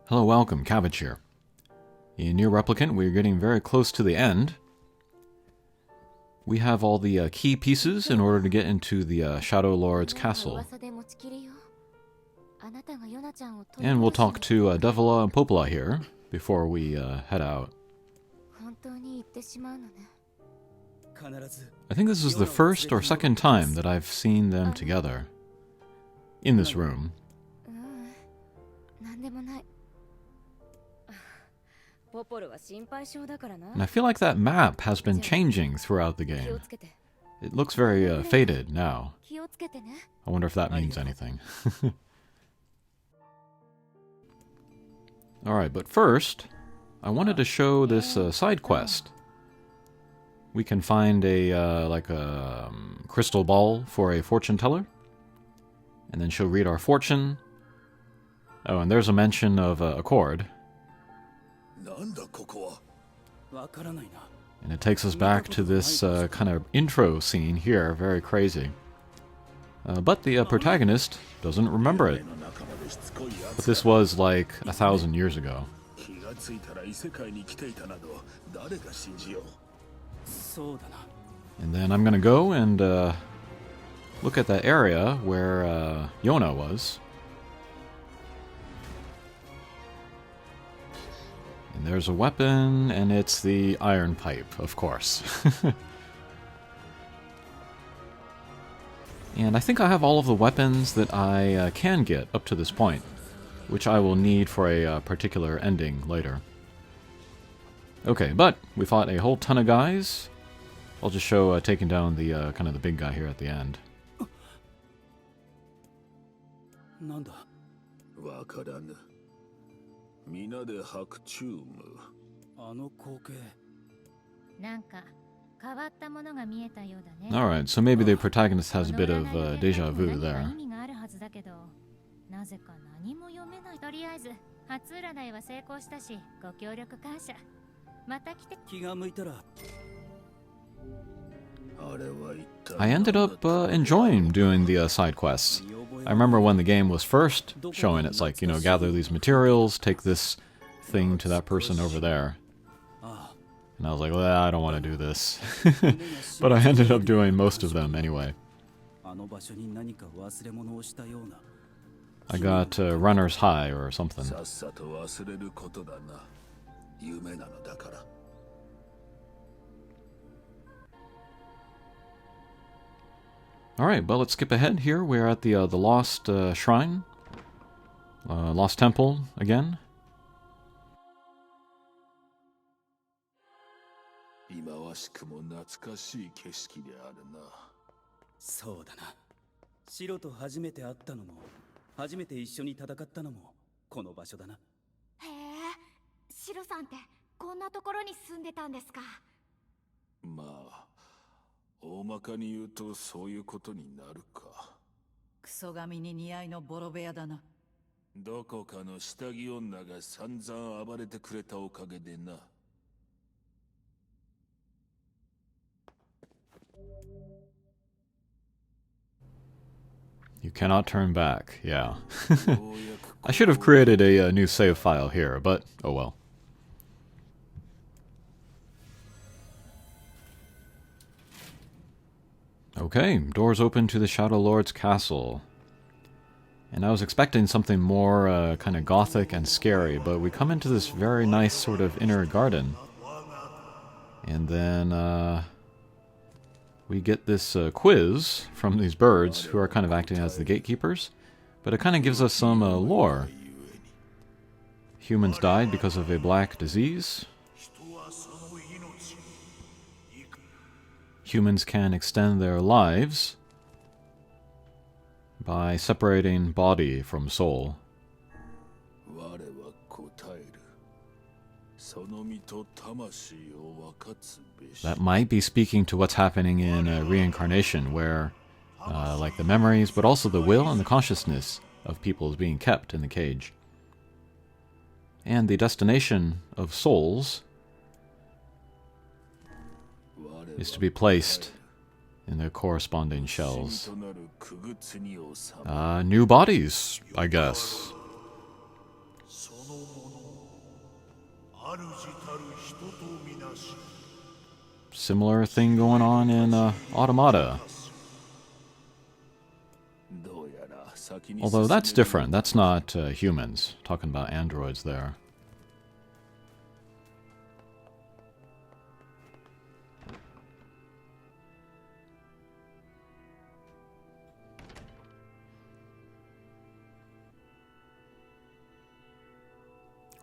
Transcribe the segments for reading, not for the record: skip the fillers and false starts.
Hello, welcome, Cabbage here. In Nier Replicant, we're getting very close to the end. We have all the key pieces in order to get into the Shadow Lord's castle. And we'll talk to Devola and Popola here before we head out. I think this is the first or second time that I've seen them together in this room. And I feel like that map has been changing throughout the game. It looks very faded now. I wonder if that means anything. Alright, but first, I wanted to show this side quest. We can find a crystal ball for a fortune teller. And then she'll read our fortune. Oh, and there's a mention of a chord. And it takes us back to this kind of intro scene here, very crazy. But the protagonist doesn't remember it. But this was like 1,000 years ago. And then I'm gonna go and look at that area where Yona was. And there's a weapon, and it's the iron pipe, of course. And I think I have all of the weapons that I can get up to this point, which I will need for a particular ending later. Okay, but we fought a whole ton of guys. I'll just show taking down the kind of the big guy here at the end. Alright, so maybe the protagonist has a bit of deja vu there. I ended up enjoying doing the side quests. I remember when the game was first showing, it's like, you know, gather these materials, take this thing to that person over there. And I was like, well, I don't want to do this. But I ended up doing most of them anyway. I got runner's high or something. Alright, well, let's skip ahead here. We're at the Lost Shrine. Lost Temple again. You cannot turn back, yeah. I should have created a new save file here, but oh well. Okay, doors open to the Shadow Lord's castle. And I was expecting something more kind of gothic and scary, but we come into this very nice sort of inner garden. And then we get this quiz from these birds who are kind of acting as the gatekeepers. But it kind of gives us some lore. Humans died because of a black disease. Humans can extend their lives by separating body from soul. That might be speaking to what's happening in reincarnation, where like the memories, but also the will and the consciousness of people is being kept in the cage. And the destination of souls is to be placed in their corresponding shells. New bodies, I guess. Similar thing going on in Automata. Although that's different. That's not humans. Talking about androids there.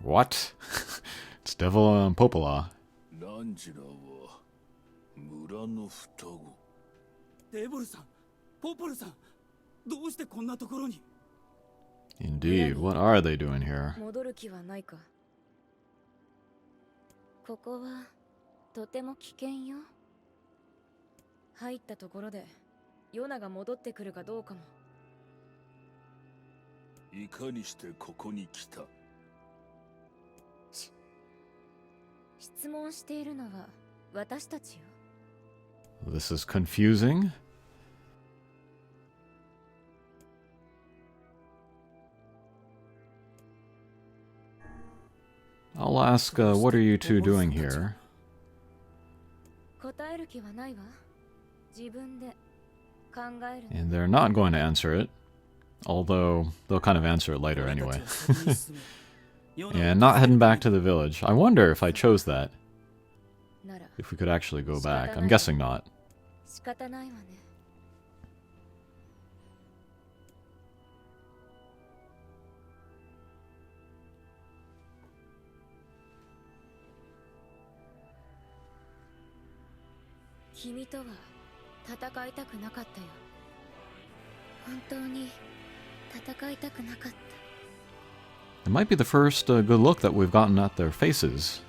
What? It's Devil and Popola. デボルさん、ポポルさん、どうしてこんなところに？ Indeed, what are they doing here? 戻る気はないか。ここはとても危険よ。入ったところでヨナが戻ってくるかどうかも。いかにしてここに来た？質問しているのは私たちよ。This is confusing. I'll ask, what are you two doing here? 答える気はないわ。自分で考える。 And they're not going to answer it. Although, they'll kind of answer it later anyway. And not heading back to the village. I wonder if I chose that. なら If we could actually go back. I'm guessing not. 仕方ないわね。君とは戦いたくなかったよ。本当に戦いたくなかった。 It might be the first good look that we've gotten at their faces.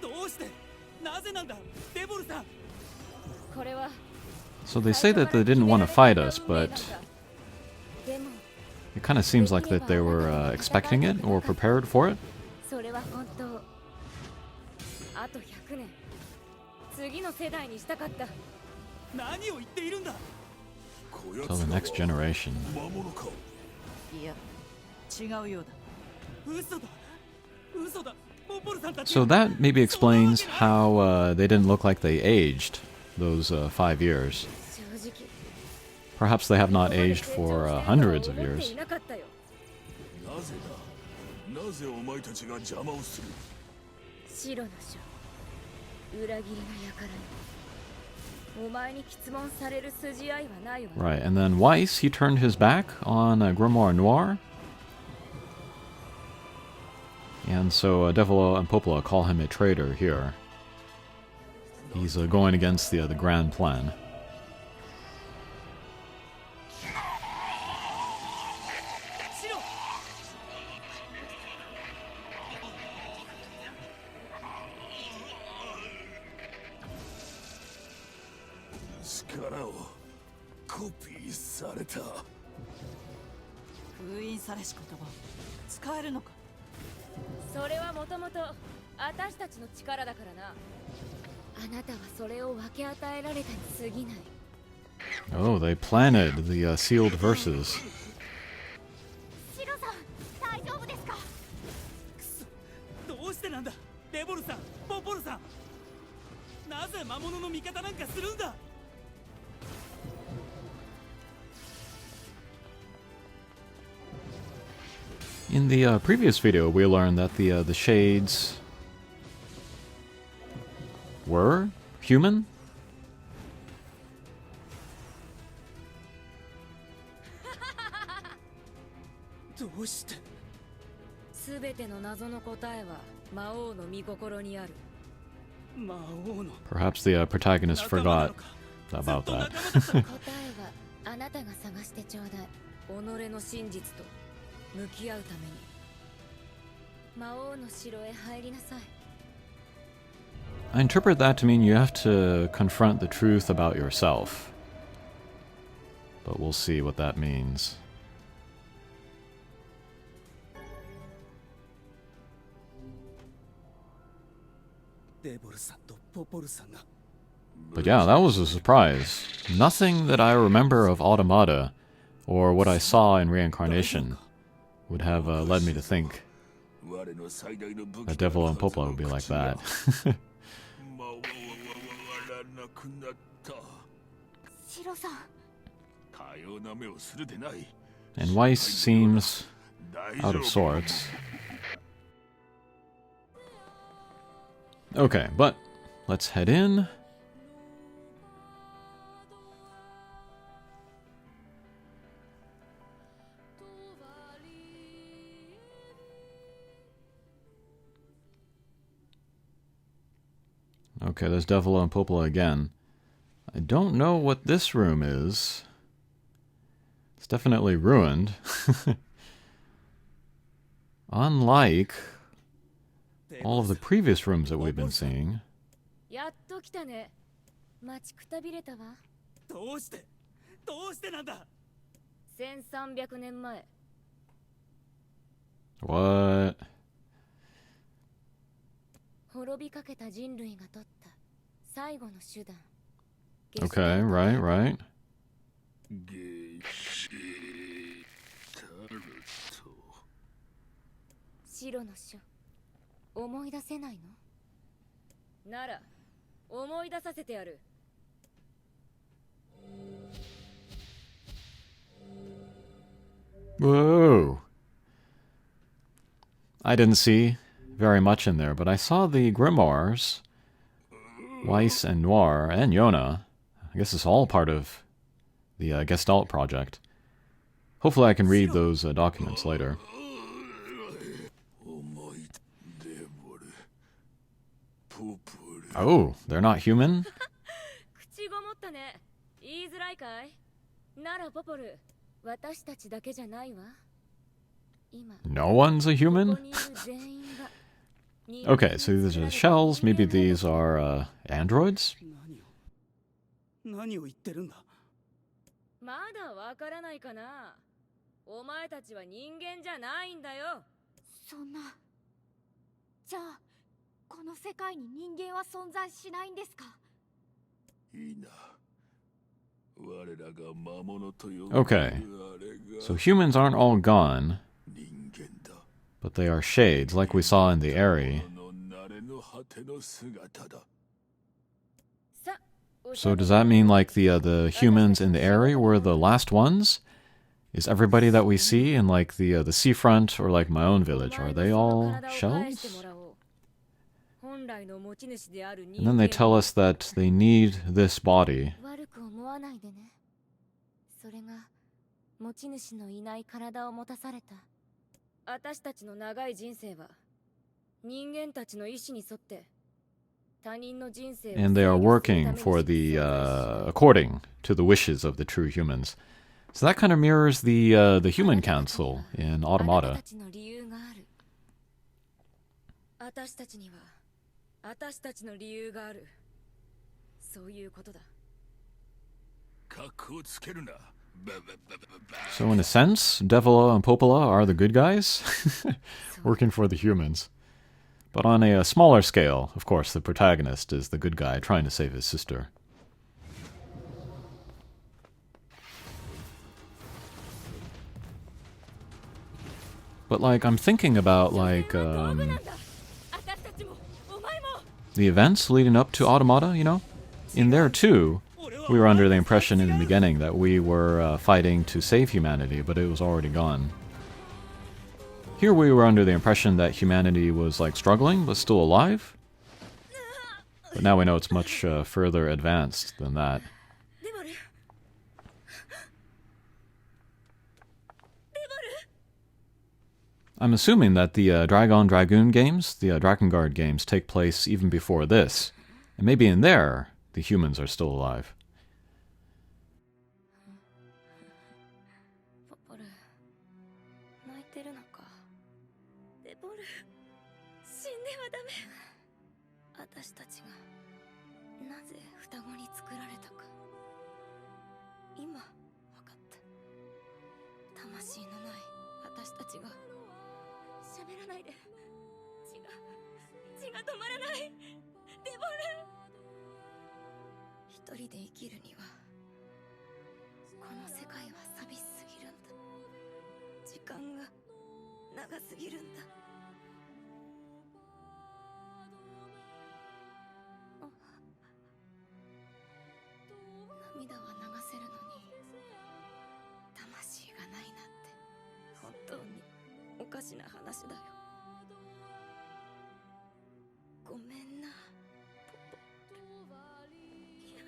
どうして？なぜなんだ、デボルさん？これは So they say that they didn't want to fight us, but でも it kind of seems like that they were expecting it or prepared for it. それは本当。あと100年次の世代にしたかった。何を言っているんだ？ Till the next generation. 魔物か？いや、違うようだ。嘘だ、嘘だ。ポポルさんたち。 So that maybe explains how they didn't look like they aged those 5 years. 正直 Perhaps they have not aged for hundreds of 思って years. いなかったよ。なぜだ？なぜお前たちが邪魔をする？白の書、裏切りの輩に。お前に質問される筋合いはないわ。 Right, and then Weiss, he turned his back on Grimoire Noir. And so Devil and Popola call him a traitor here. He's going against the grand plan. 白。力をコピーされた。封印されし言葉使えるのか？それはもともと私たちの力だからな。あなたはそれを分け与えられたに過ぎない。 Oh, they planted the sealed verses. シロさん、大丈夫ですか？どうしてなんだ、デボルさん、ポポルさん。なぜ魔物の味方なんかするんだ？ In the previous video, we learned that the shades were human. どうして？すべての謎の答えは魔王の御心にある。魔王の Perhaps the protagonist 仲間な forgot のか？ about ずっと that. 仲間だったのか？答えはあなたが探してちょうだい。己の真実と向き合うために。魔王の城へ入りなさい。 I interpret that to mean you have to confront the truth about yourself. But we'll see what that means. デボルさんとポポルさんが。 But yeah, that was a surprise. Nothing that I remember of Automata or what I saw in Reincarnation would have led me to think 我の最大の武 that 器な Devil は and ずの Popola would be like 口が that. 回らなくなった。シロさん。かような目をするでない。 And Weiss seems 大 out 丈 of 夫。 sorts. Okay, but let's head in. Okay, there's Devil and Popola again. I don't know what this room is. It's definitely ruined. Unlike all of the previous rooms that we've been seeing. やっと来たね。待ちくたびれたわ。どうしてなんだ。1300年前。 What? 滅びかけた人類が取った最後の手段。 Okay, right, right. ゲシタルト。白の書、思い出せないの？なら、思い出させてやる。Whoa. I didn't see very much in there, but I saw the grimoires, Weiss and Noir, and Yona. I guess it's all part of the Gestalt project. Hopefully I can read those documents later. 思いデボル。ポポル。 Oh, they're not human? 口ごもったね。言いづらいかい？ならポポル、私たちだけじゃないわ。今、 No one's a こ human? こにいる全員が。 Okay, so these are shells. Maybe these are androids? 何を言ってるんだ。まだわからないかな。お前たちは人間じゃないんだよ。そんな。じゃあこの世界に人間は存在しないんですか？いいな。我らが魔物と呼ぶ Okay. あれが So humans aren't all gone, 人間だ。 but they are shades, like we saw in the Airy. この慣れの果ての姿だ。さ、 So does that mean like the humans in the Airy were the last ones? Is everybody that we see in like the seafront or like my own village, are they all shells? And then they tell us that they need this body. 悪く思わないでね。それが持ち主のいない体を持たされた。私たちの長い人生は人間たちの意志に沿って他人の人生を And they are working for the according to the wishes of the true humans. So that kind of mirrors the human council in あなた Automata. たちの理由がある。私たちには私たちの理由がある。そういうことだ。格をつけるな。バババババ So in a sense, Devila and Popola are the good guys, working for the humans. But on a smaller scale, of course, the protagonist is the good guy trying to save his sister. But like, I'm thinking about like the events leading up to Automata, you know? In there too, we were under the impression in the beginning that we were fighting to save humanity, but it was already gone. Here we were under the impression that humanity was like struggling, but still alive. But now we know it's much further advanced than that. I'm assuming that the Dragoon games, the Drakengard games, take place even before this. And maybe in there, the humans are still alive. ポポル、泣いてるのか。デボル、死んではダメ。私たちがなぜ双子に作られたか。今、わかった。魂のない私たちが喋らないで。血が止まらない。デボル。一人で生きるにはこの世界は寂しすぎるんだ。時間が長すぎるんだ。涙は流せるのに魂がないなんて本当におかしな話だよ。ごめんな、ポポ。いや、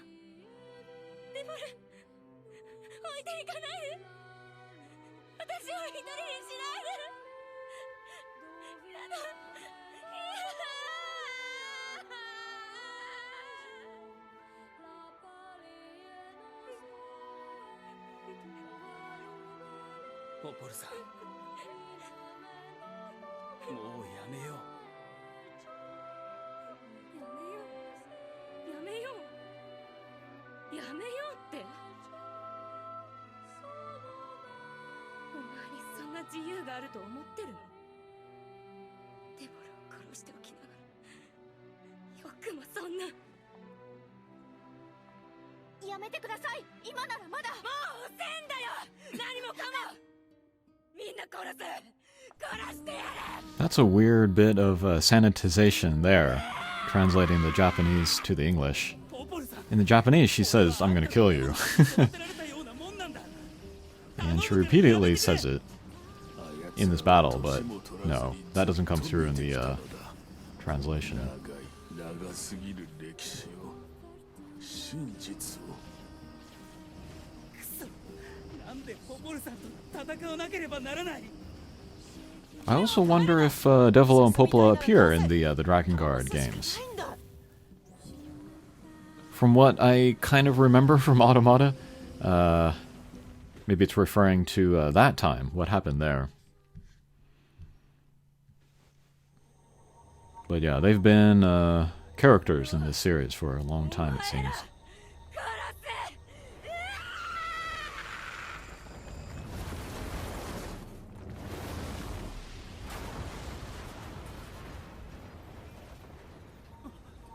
デボル、置いていかないで。私を一人にしないで。やだ、ポポルさん、もうやめよう。やめようやめようって。お前にそんな自由があると思ってるの？デボルを殺しておきながらよくもそんな。やめてください。今ならまだ。もう遅えんだよ。何もかもみんな殺してやれ。 That's a weird bit of sanitization there, translating the Japanese to the English. ポポルさん、 In the Japanese, she says, I'm gonna kill you. 当てられたようなもんなんだ。 And she repeatedly says it in this battle, but no, that doesn't come through in the translation. 長すぎる歴史を、真実を。くそ、なんでポポルさんと戦わなければならない。 I also wonder if Devil and Popola appear in the Dragon Guard games. From what I kind of remember from Automata, maybe it's referring to that time, what happened there. But yeah, they've been characters in this series for a long time, it seems.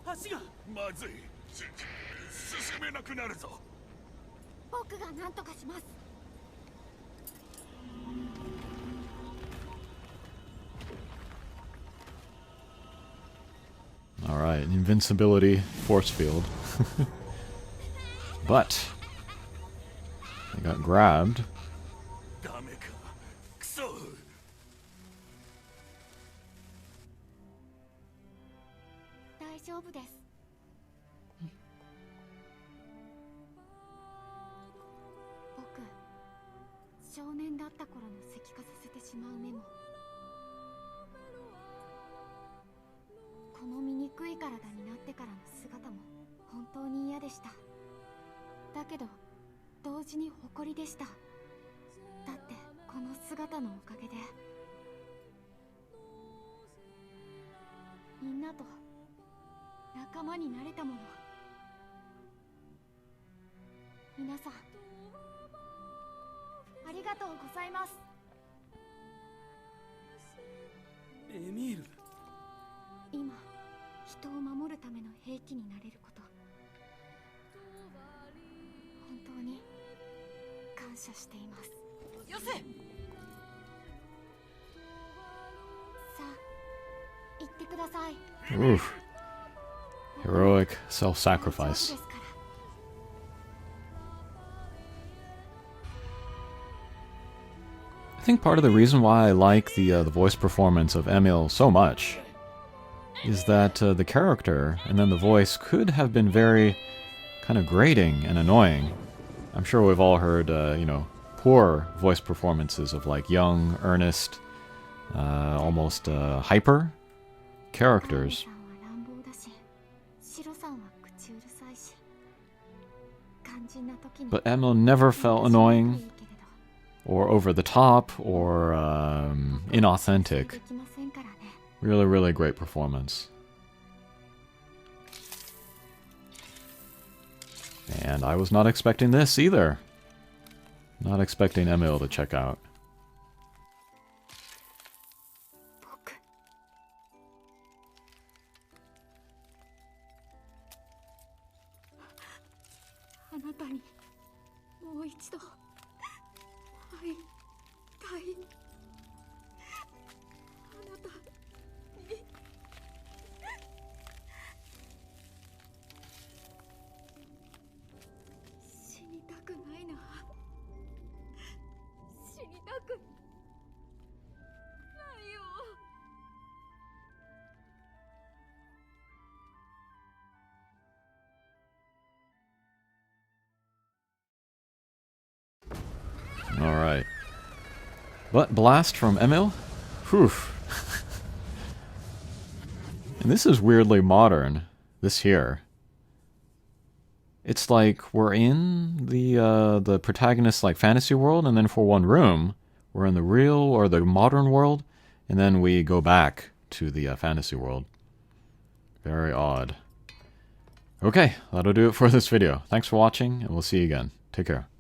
Hashiga! まずい。進めなくなるぞ。僕が何とかします。 Alright, invincibility, force field. But they got grabbed. ダメか。クソ。大丈夫です。僕、少年だった頃の石化させてしまう目も、この醜い体になってからの姿も本当に嫌でした。だけど同時に誇りでした。だってこの姿のおかげでみんなと仲間になれたもの。皆さんありがとうございます。エミール、今人を守るための兵器になれること、本当に感謝しています。よせ。さあ行ってください。 Oof. Heroic 大丈夫 self-sacrifice. ですから。 I think part of the reason why I like the voice performance of Emil so much is that the character and then the voice could have been very kind of grating and annoying. I'm sure we've all heard, you know, poor voice performances of like young, earnest, almost hyper characters. さんは乱暴だし、シロさんは口うるさいし、肝心な時に But Emil never felt annoying or over the top or inauthentic. できませんからね。 Really, really great performance. And I was not expecting this either. Not expecting Emil to check out. 僕、あなたにもう一度会いたい。But blast from Emil? Whew. And this is weirdly modern. This here. It's like we're in the protagonist's like fantasy world, and then for one room, we're in the real or the modern world, and then we go back to the fantasy world. Very odd. Okay, that'll do it for this video. Thanks for watching, and we'll see you again. Take care.